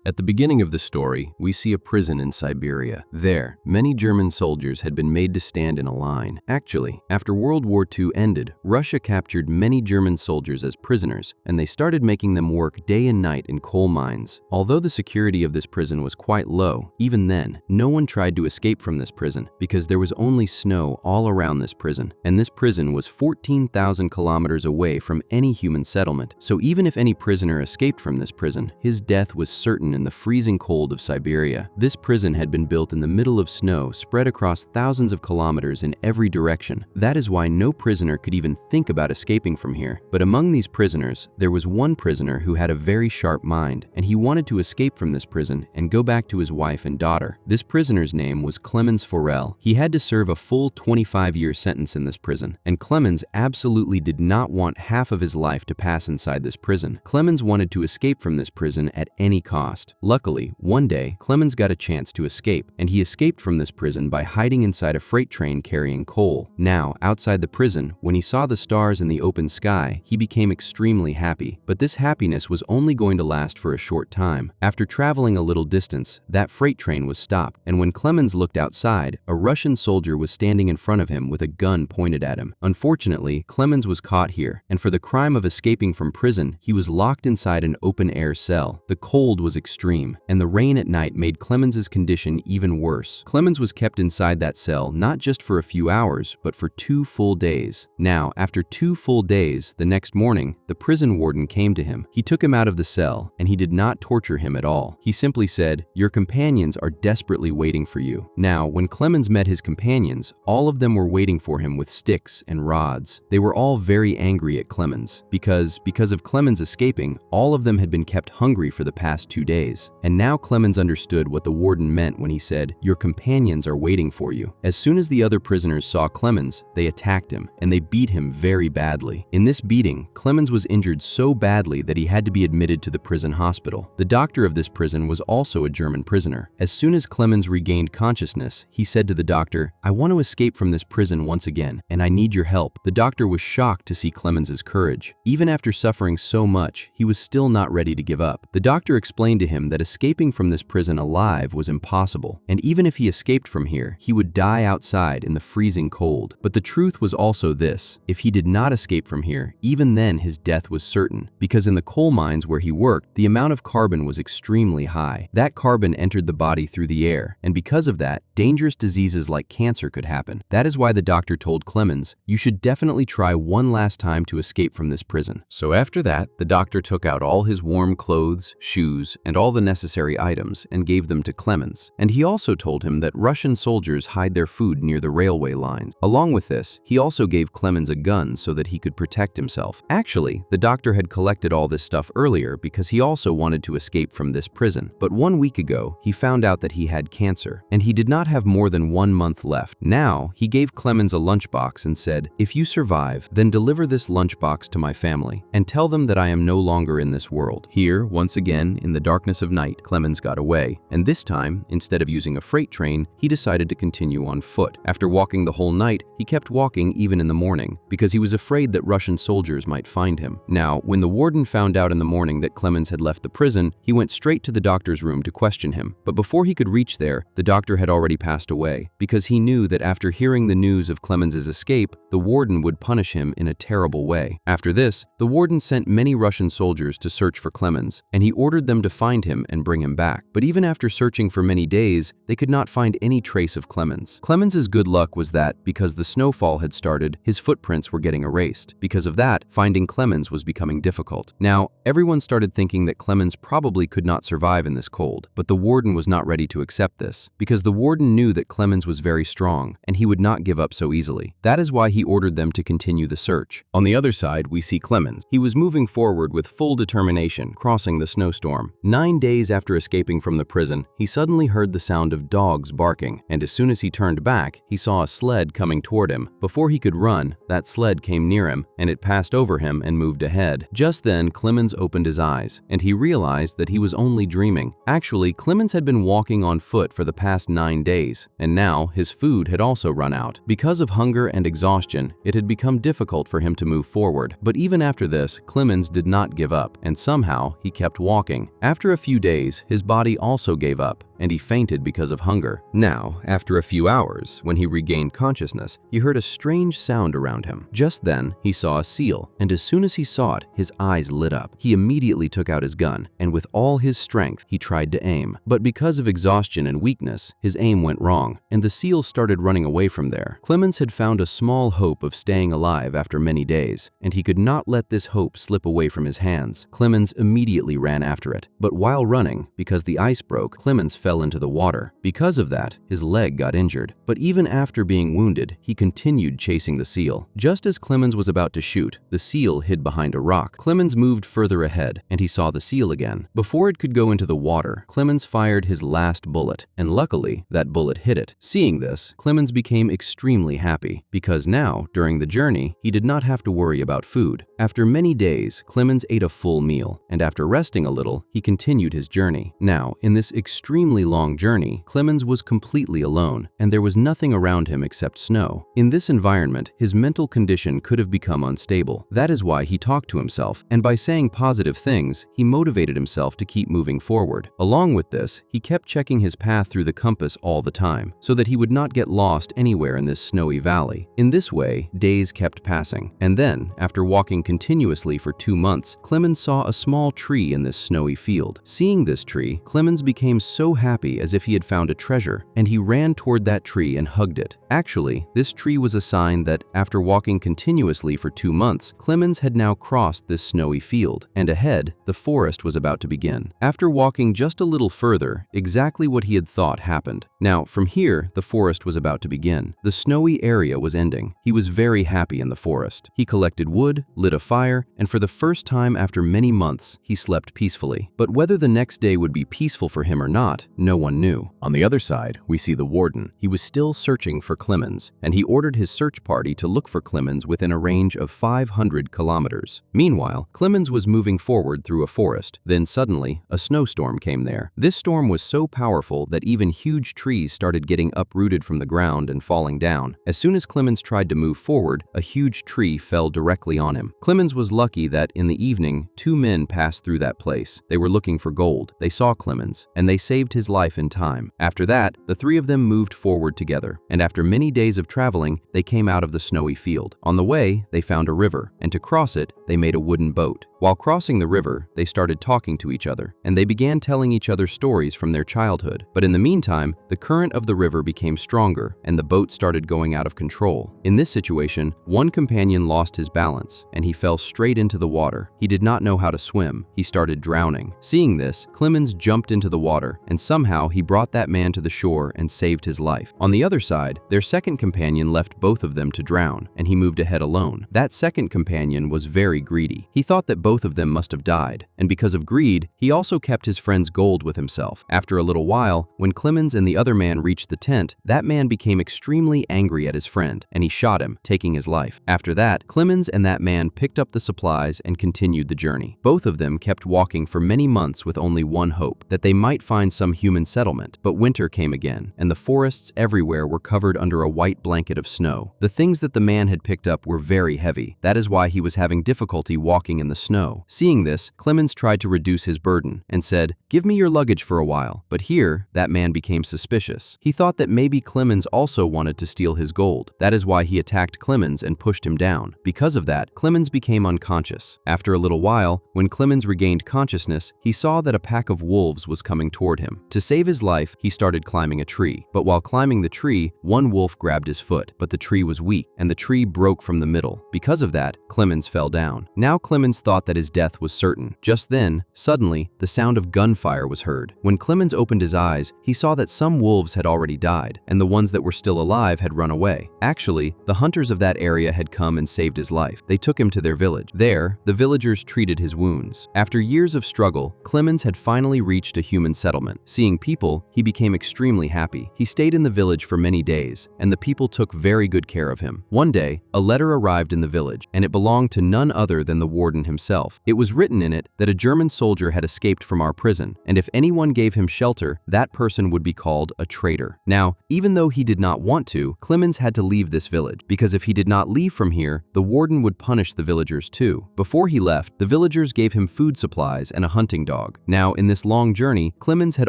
At the beginning of the story, we see a prison in Siberia. There, many German soldiers had been made to stand in a line. Actually, after World War II ended, Russia captured many German soldiers as prisoners, and they started making them work day and night in coal mines. Although the security of this prison was quite low, even then, no one tried to escape from this prison because there was only snow all around this prison, and this prison was 14,000 kilometers away from any human settlement. So even if any prisoner escaped from this prison, his death was certain in the freezing cold of Siberia. This prison had been built in the middle of snow spread across thousands of kilometers in every direction. That is why no prisoner could even think about escaping from here. But among these prisoners, there was one prisoner who had a very sharp mind, and he wanted to escape from this prison and go back to his wife and daughter. This prisoner's name was Clemens Forel. He had to serve a full 25-year sentence in this prison, and Clemens absolutely did not want half of his life to pass inside this prison. Clemens wanted to escape from this prison at any cost. Luckily, one day, Clemens got a chance to escape, and he escaped from this prison by hiding inside a freight train carrying coal. Now, outside the prison, when he saw the stars in the open sky, he became extremely happy. But this happiness was only going to last for a short time. After traveling a little distance, that freight train was stopped, and when Clemens looked outside, a Russian soldier was standing in front of him with a gun pointed at him. Unfortunately, Clemens was caught here, and for the crime of escaping from prison, he was locked inside an open-air cell. The cold was extreme, and the rain at night made Clemens's condition even worse. Clemens was kept inside that cell not just for a few hours, but for 2 full days. Now, after 2 full days, the next morning, the prison warden came to him. He took him out of the cell, and he did not torture him at all. He simply said, "Your companions are desperately waiting for you." Now, when Clemens met his companions, all of them were waiting for him with sticks and rods. They were all very angry at Clemens, because of Clemens escaping, all of them had been kept hungry for the past 2 days. And now Clemens understood what the warden meant when he said, "Your companions are waiting for you." As soon as the other prisoners saw Clemens, they attacked him, and they beat him very badly. In this beating, Clemens was injured so badly that he had to be admitted to the prison hospital. The doctor of this prison was also a German prisoner. As soon as Clemens regained consciousness, he said to the doctor, "I want to escape from this prison once again, and I need your help." The doctor was shocked to see Clemens's courage. Even after suffering so much, he was still not ready to give up. The doctor explained to him that escaping from this prison alive was impossible, and even if he escaped from here, he would die outside in the freezing cold. But the truth was also this: if he did not escape from here, even then his death was certain, because in the coal mines where he worked, the amount of carbon was extremely high. That carbon entered the body through the air, and because of that, dangerous diseases like cancer could happen. That is why the doctor told Clemens, "You should definitely try one last time to escape from this prison." So after that, the doctor took out all his warm clothes, shoes, and all the necessary items and gave them to Clemens. And he also told him that Russian soldiers hide their food near the railway lines. Along with this, he also gave Clemens a gun so that he could protect himself. Actually, the doctor had collected all this stuff earlier because he also wanted to escape from this prison. But 1 week ago, he found out that he had cancer, and he did not have more than 1 month left. Now, he gave Clemens a lunchbox and said, "If you survive, then deliver this lunchbox to my family, and tell them that I am no longer in this world." Here, once again, in the darkness of night, Clemens got away, and this time, instead of using a freight train, he decided to continue on foot. After walking the whole night, he kept walking even in the morning, because he was afraid that Russian soldiers might find him. Now, when the warden found out in the morning that Clemens had left the prison, he went straight to the doctor's room to question him. But before he could reach there, the doctor had already passed away, because he knew that after hearing the news of Clemens's escape, the warden would punish him in a terrible way. After this, the warden sent many Russian soldiers to search for Clemens, and he ordered them to find him and bring him back. But even after searching for many days, they could not find any trace of Clemens. Clemens's good luck was that, because the snowfall had started, his footprints were getting erased. Because of that, finding Clemens was becoming difficult. Now, everyone started thinking that Clemens probably could not survive in this cold, but the warden was not ready to accept this, because the warden knew that Clemens was very strong, and he would not give up so easily. That is why he ordered them to continue the search. On the other side, we see Clemens. He was moving forward with full determination, crossing the snowstorm. 9 days after escaping from the prison, he suddenly heard the sound of dogs barking, and as soon as he turned back, he saw a sled coming toward him. Before he could run, that sled came near him, and it passed over him and moved ahead. Just then, Clemens opened his eyes, and he realized that he was only dreaming. Actually, Clemens had been walking on foot for the past 9 days, and now his food had also run out. Because of hunger and exhaustion, it had become difficult for him to move forward. But even after this, Clemens did not give up, and somehow he kept walking. After After a few days, his body also gave up, and he fainted because of hunger. Now, after a few hours, when he regained consciousness, he heard a strange sound around him. Just then, he saw a seal, and as soon as he saw it, his eyes lit up. He immediately took out his gun, and with all his strength, he tried to aim. But because of exhaustion and weakness, his aim went wrong, and the seal started running away from there. Clemens had found a small hope of staying alive after many days, and he could not let this hope slip away from his hands. Clemens immediately ran after it. But while running, because the ice broke, Clemens fell into the water. Because of that, his leg got injured. But even after being wounded, he continued chasing the seal. Just as Clemens was about to shoot, the seal hid behind a rock. Clemens moved further ahead, and he saw the seal again. Before it could go into the water, Clemens fired his last bullet, and luckily, that bullet hit it. Seeing this, Clemens became extremely happy, because now, during the journey, he did not have to worry about food. After many days, Clemens ate a full meal, and after resting a little, he continued his journey. Now, in this extremely long journey, Clemens was completely alone, and there was nothing around him except snow. In this environment, his mental condition could have become unstable. That is why he talked to himself, and by saying positive things, he motivated himself to keep moving forward. Along with this, he kept checking his path through the compass all the time, so that he would not get lost anywhere in this snowy valley. In this way, days kept passing, and then, after walking continuously for 2 months, Clemens saw a small tree in this snowy field. Seeing this tree, Clemens became so happy as if he had found a treasure, and he ran toward that tree and hugged it. Actually, this tree was a sign that, after walking continuously for 2 months, Clemens had now crossed this snowy field, and ahead, the forest was about to begin. After walking just a little further, exactly what he had thought happened. Now, from here, the forest was about to begin. The snowy area was ending. He was very happy in the forest. He collected wood, lit a fire, and for the first time after many months, he slept peacefully. But whether the next day would be peaceful for him or not, no one knew. On the other side, we see the warden. He was still searching for Clemens, and he ordered his search party to look for Clemens within a range of 500 kilometers. Meanwhile, Clemens was moving forward through a forest. Then suddenly, a snowstorm came there. This storm was so powerful that even huge trees started getting uprooted from the ground and falling down. As soon as Clemens tried to move forward, a huge tree fell directly on him. Clemens was lucky that, in the evening, 2 men passed through that place. They were looking for gold. They saw Clemens, and they saved his life in time. After that, the 3 of them moved forward together, and after many days of traveling, they came out of the snowy field. On the way, they found a river, and to cross it, they made a wooden boat. While crossing the river, they started talking to each other, and they began telling each other stories from their childhood. But in the meantime, the current of the river became stronger, and the boat started going out of control. In this situation, one companion lost his balance, and he fell straight into the water. He did not know how to swim. He started drowning. Seeing this, Clemens jumped into the water, and somehow he brought that man to the shore and saved his life. On the other side, their second companion left both of them to drown, and he moved ahead alone. That second companion was very greedy. He thought that both of them must have died, and because of greed, he also kept his friend's gold with himself. After a little while, when Clemens and the other man reached the tent, that man became extremely angry at his friend, and he shot him, taking his life. After that, Clemens and that man picked up the supplies and continued the journey. Both of them kept walking for many months with only one hope, that they might find some human settlement. But winter came again, and the forests everywhere were covered under a white blanket of snow. The things that the man had picked up were very heavy. That is why he was having difficulty walking in the snow. Seeing this, Clemens tried to reduce his burden and said, "Give me your luggage for a while." But here, that man became suspicious. He thought that maybe Clemens also wanted to steal his gold. That is why he attacked Clemens and pushed him down. Because of that, Clemens became unconscious. After a little while, when Clemens regained consciousness, he saw that a pack of wolves was coming toward him. To save his life, he started climbing a tree. But while climbing the tree, one wolf grabbed his foot, but the tree was weak, and the tree broke from the middle. Because of that, Clemens fell down. Now Clemens thought that his death was certain. Just then, suddenly, the sound of gunfire was heard. When Clemens opened his eyes, he saw that some wolves had already died, and the ones that were still alive had run away. Actually, the hunters of that area had come and saved his life. They took him to their village. There, the villagers treated his wounds. After years of struggle, Clemens had finally reached a human settlement. Seeing people, he became extremely happy. He stayed in the village for many days, and the people took very good care of him. One day, a letter arrived in the village, and it belonged to none other than the warden himself. It was written in it that a German soldier had escaped from our prison, person, and if anyone gave him shelter, that person would be called a traitor. Now, even though he did not want to, Clemens had to leave this village, because if he did not leave from here, the warden would punish the villagers too. Before he left, the villagers gave him food supplies and a hunting dog. Now, in this long journey, Clemens had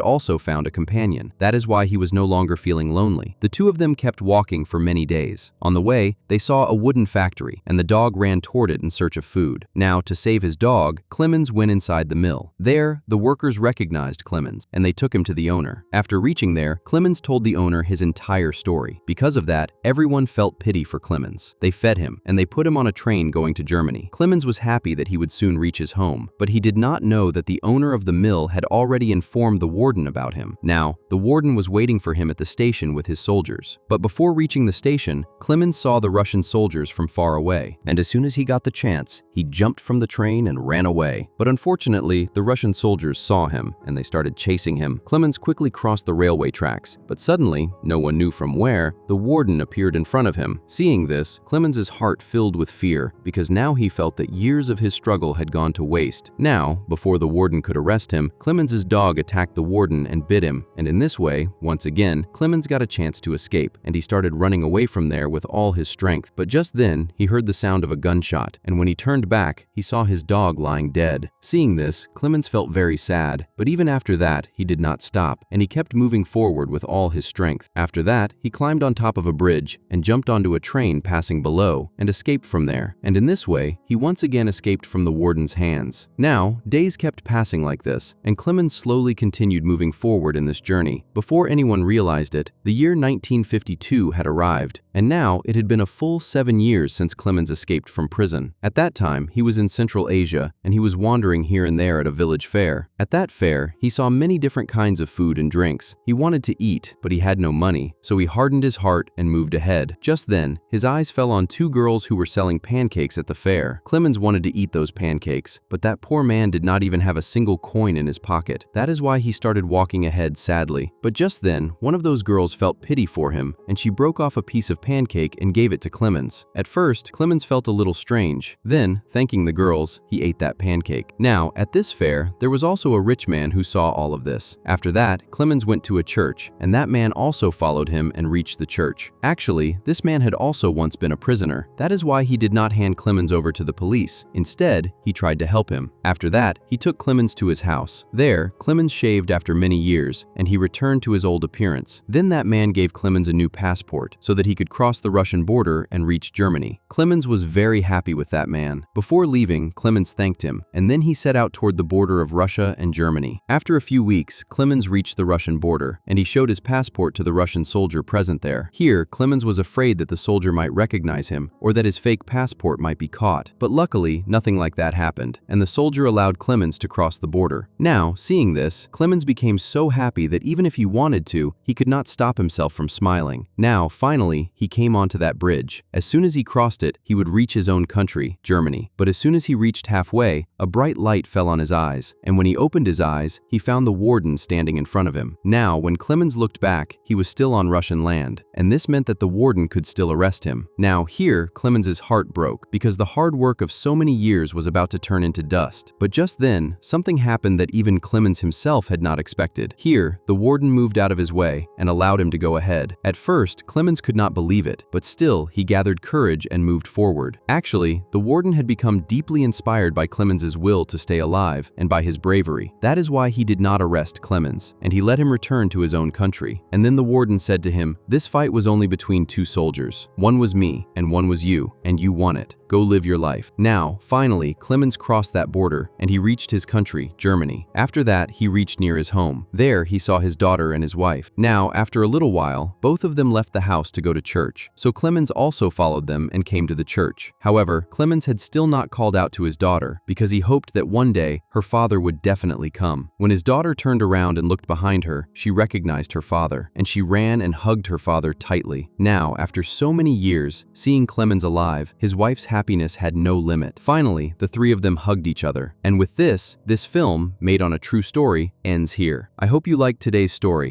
also found a companion. That is why he was no longer feeling lonely. The two of them kept walking for many days. On the way, they saw a wooden factory, and the dog ran toward it in search of food. Now, to save his dog, Clemens went inside the mill. There, the workers recognized Clemens, and they took him to the owner. After reaching there, Clemens told the owner his entire story. Because of that, everyone felt pity for Clemens. They fed him, and they put him on a train going to Germany. Clemens was happy that he would soon reach his home, but he did not know that the owner of the mill had already informed the warden about him. Now, the warden was waiting for him at the station with his soldiers. But before reaching the station, Clemens saw the Russian soldiers from far away, and as soon as he got the chance, he jumped from the train and ran away. But unfortunately, the Russian soldiers saw him, and they started chasing him. Clemens quickly crossed the railway tracks, but suddenly, no one knew from where, the warden appeared in front of him. Seeing this, Clemens's heart filled with fear, because now he felt that years of his struggle had gone to waste. Now, before the warden could arrest him, Clemens's dog attacked the warden and bit him, and in this way, once again, Clemens got a chance to escape, and he started running away from there with all his strength. But just then, he heard the sound of a gunshot, and when he turned back, he saw his dog lying dead. Seeing this, Clemens felt very sad, but even after that, he did not stop, and he kept moving forward with all his strength. After that, he climbed on top of a bridge and jumped onto a train passing below and escaped from there. And in this way, he once again escaped from the warden's hands. Now, days kept passing like this, and Clemens slowly continued moving forward in this journey. Before anyone realized it, the year 1952 had arrived, and now it had been a full 7 years since Clemens escaped from prison. At that time, he was in Central Asia, and he was wandering here and there at a village fair. At that fair, he saw many different kinds of food and drinks. He wanted to eat, but he had no money, so he hardened his heart and moved ahead. Just then, his eyes fell on two girls who were selling pancakes at the fair. Clemens wanted to eat those pancakes, but that poor man did not even have a single coin in his pocket. That is why he started walking ahead sadly. But just then, one of those girls felt pity for him, and she broke off a piece of pancake and gave it to Clemens. At first, Clemens felt a little strange. Then, thanking the girls, he ate that pancake. Now, at this fair, there was also a rich man who saw all of this. After that, Clemens went to a church, and that man also followed him and reached the church. Actually, this man had also once been a prisoner. That is why he did not hand Clemens over to the police. Instead, he tried to help him. After that, he took Clemens to his house. There, Clemens shaved after many years, and he returned to his old appearance. Then that man gave Clemens a new passport so that he could cross the Russian border and reach Germany. Clemens was very happy with that man. Before leaving, Clemens thanked him, and then he set out toward the border of Russia and Germany. After a few weeks, Clemens reached the Russian border, and he showed his passport to the Russian soldier present there. Here, Clemens was afraid that the soldier might recognize him, or that his fake passport might be caught. But luckily, nothing like that happened, and the soldier allowed Clemens to cross the border. Now, seeing this, Clemens became so happy that even if he wanted to, he could not stop himself from smiling. Now, finally, he came onto that bridge. As soon as he crossed it, he would reach his own country, Germany. But as soon as he reached halfway, a bright light fell on his eyes, and when he opened his eyes, he found the warden standing in front of him. Now, when Clemens looked back, he was still on Russian land, and this meant that the warden could still arrest him. Now, here, Clemens's heart broke, because the hard work of so many years was about to turn into dust. But just then, something happened that even Clemens himself had not expected. Here, the warden moved out of his way and allowed him to go ahead. At first, Clemens could not believe it, but still, he gathered courage and moved forward. Actually, the warden had become deeply inspired by Clemens's will to stay alive and by his bravery. That is why he did not arrest Clemens, and he let him return to his own country. And then the warden said to him, "This fight was only between two soldiers. One was me, and one was you, and you won it. Go live your life." Now, finally, Clemens crossed that border, and he reached his country, Germany. After that, he reached near his home. There, he saw his daughter and his wife. Now, after a little while, both of them left the house to go to church. So Clemens also followed them and came to the church. However, Clemens had still not called out to his daughter, because he hoped that one day, her father would definitely come. When his daughter turned around and looked behind her, she recognized her father, and she ran and hugged her father tightly. Now, after so many years, seeing Clemens alive, his wife's happiness had no limit. Finally, the three of them hugged each other. And with this film, made on a true story, ends here. I hope you liked today's story.